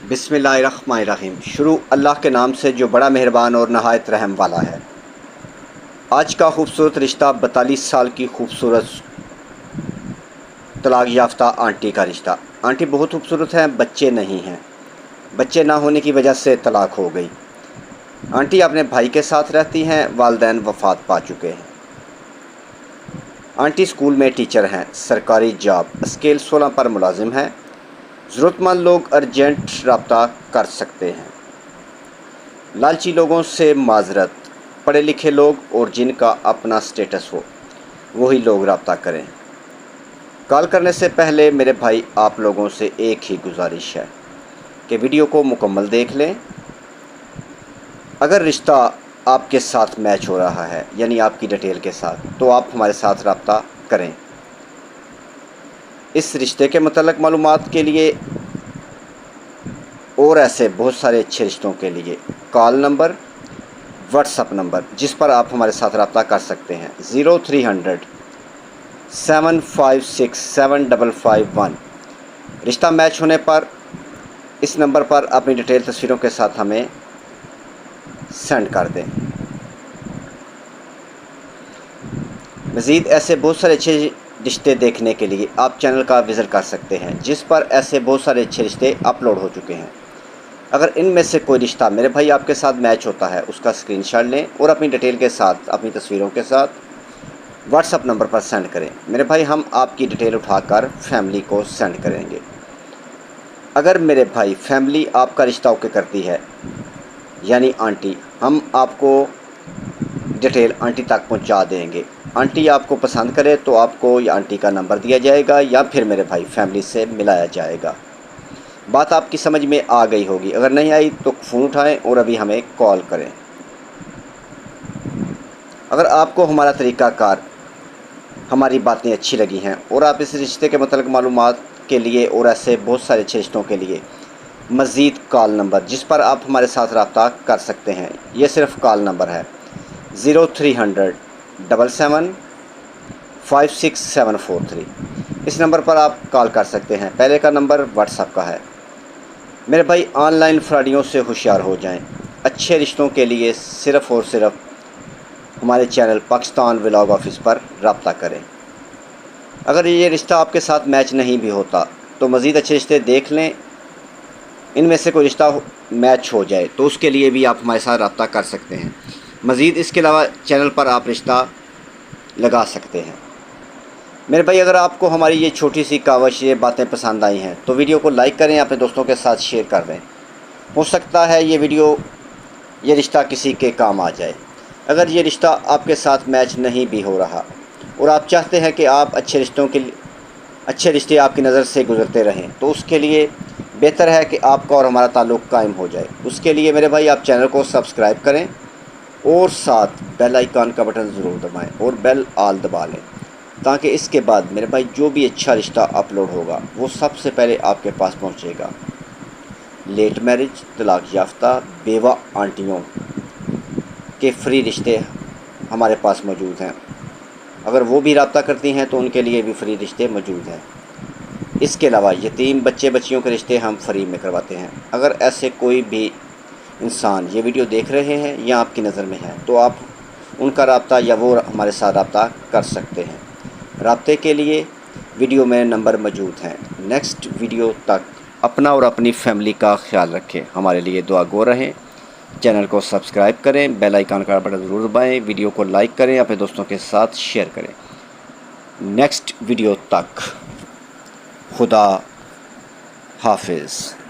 बिस्मिल्लाहिर्रहमानिर्रहीम। शुरू अल्लाह के नाम से जो बड़ा मेहरबान और नहायत रहम वाला है। आज का खूबसूरत रिश्ता 42 साल की खूबसूरत तलाक याफ्ता आंटी का रिश्ता। आंटी बहुत खूबसूरत हैं, बच्चे नहीं हैं। बच्चे ना होने की वजह से तलाक हो गई। आंटी अपने भाई के साथ रहती हैं, वालिदैन वफ़ात पा चुके हैं। आंटी स्कूल में टीचर हैं, सरकारी जॉब, स्केल 16 पर मुलाजिम हैं। ज़रूरतमंद लोग अर्जेंट रब्ता कर सकते हैं। लालची लोगों से माजरत, पढ़े लिखे लोग और जिनका अपना स्टेटस हो वही लोग रब्ता करें। कॉल करने से पहले मेरे भाई आप लोगों से एक ही गुजारिश है कि वीडियो को मुकम्मल देख लें। अगर रिश्ता आपके साथ मैच हो रहा है, यानी आपकी डिटेल के साथ, तो आप हमारे साथ रब्ता करें। इस रिश्ते के मतलब मालूमात के लिए और ऐसे बहुत सारे अच्छे रिश्तों के लिए कॉल नंबर, व्हाट्सअप नंबर जिस पर आप हमारे साथ रब्ता कर सकते हैं 0300 756 7551। रिश्ता मैच होने पर इस नंबर पर अपनी डिटेल तस्वीरों के साथ हमें सेंड कर दें। मज़ीद ऐसे बहुत सारे अच्छे रिश्ते देखने के लिए आप चैनल का विज़िट कर सकते हैं, जिस पर ऐसे बहुत सारे अच्छे रिश्ते अपलोड हो चुके हैं। अगर इनमें से कोई रिश्ता मेरे भाई आपके साथ मैच होता है, उसका स्क्रीनशॉट लें और अपनी डिटेल के साथ, अपनी तस्वीरों के साथ व्हाट्सअप नंबर पर सेंड करें। मेरे भाई हम आपकी डिटेल उठाकर फैमिली को सेंड करेंगे। अगर मेरे भाई फैमिली आपका रिश्ता ओके करती है, यानी आंटी, हम आपको डिटेल आंटी तक पहुंचा देंगे। आंटी आपको पसंद करे तो आपको या आंटी का नंबर दिया जाएगा या फिर मेरे भाई फैमिली से मिलाया जाएगा। बात आपकी समझ में आ गई होगी। अगर नहीं आई तो फ़ोन उठाएं और अभी हमें कॉल करें। अगर आपको हमारा तरीक़ाकार, हमारी बातें अच्छी लगी हैं और आप इस रिश्ते के मतलब मालूमात के लिए और ऐसे बहुत सारे अच्छे रिश्तों के लिए मज़ीद कॉल नंबर जिस पर आप हमारे साथ रब्ता कर सकते हैं, ये सिर्फ़ कॉल नंबर है 0300 77 56743। इस नंबर पर आप कॉल कर सकते हैं। पहले का नंबर व्हाट्सएप का है। मेरे भाई ऑनलाइन फ्रॉडियों से होशियार हो जाएं। अच्छे रिश्तों के लिए सिर्फ़ और सिर्फ हमारे चैनल पाकिस्तान व्लॉग ऑफिस पर रब्ता करें। अगर ये रिश्ता आपके साथ मैच नहीं भी होता तो मज़ीद अच्छे रिश्ते देख लें। इनमें से कोई रिश्ता मैच हो जाए तो उसके लिए भी आप हमारे साथ रब्ता कर सकते हैं। मज़ीद इसके अलावा चैनल पर आप रिश्ता लगा सकते हैं। मेरे भाई अगर आपको हमारी ये छोटी सी कावश, ये बातें पसंद आई हैं तो वीडियो को लाइक करें, अपने दोस्तों के साथ शेयर कर दें। हो सकता है ये वीडियो, ये रिश्ता किसी के काम आ जाए। अगर ये रिश्ता आपके साथ मैच नहीं भी हो रहा और आप चाहते हैं कि आप अच्छे रिश्ते आपकी नज़र से गुजरते रहें, तो उसके लिए बेहतर है कि आपका और हमारा ताल्लुक़ कायम हो जाए। उसके लिए मेरे भाई आप चैनल को सब्सक्राइब करें और साथ बेल आइकन का बटन ज़रूर दबाएं और बेल आल दबा लें, ताकि इसके बाद मेरे भाई जो भी अच्छा रिश्ता अपलोड होगा वो सबसे पहले आपके पास पहुंचेगा। लेट मैरिज, तलाक याफ्ता, बेवा आंटियों के फ्री रिश्ते हमारे पास मौजूद हैं। अगर वो भी रब्ता करती हैं तो उनके लिए भी फ्री रिश्ते मौजूद हैं। इसके अलावा यतीम बच्चे बच्चियों के रिश्ते हम फ्री में करवाते हैं। अगर ऐसे कोई भी इंसान ये वीडियो देख रहे हैं या आपकी नज़र में है तो आप उनका रब्ता या वो हमारे साथ रब्ता कर सकते हैं। रब्ते के लिए वीडियो में नंबर मौजूद हैं। नेक्स्ट वीडियो तक अपना और अपनी फैमिली का ख्याल रखें। हमारे लिए दुआ गो रहें। चैनल को सब्सक्राइब करें, बेल आइकन का बटन ज़रूर दबाएं, वीडियो को लाइक करें, अपने दोस्तों के साथ शेयर करें। नेक्स्ट वीडियो तक खुदा हाफिज़।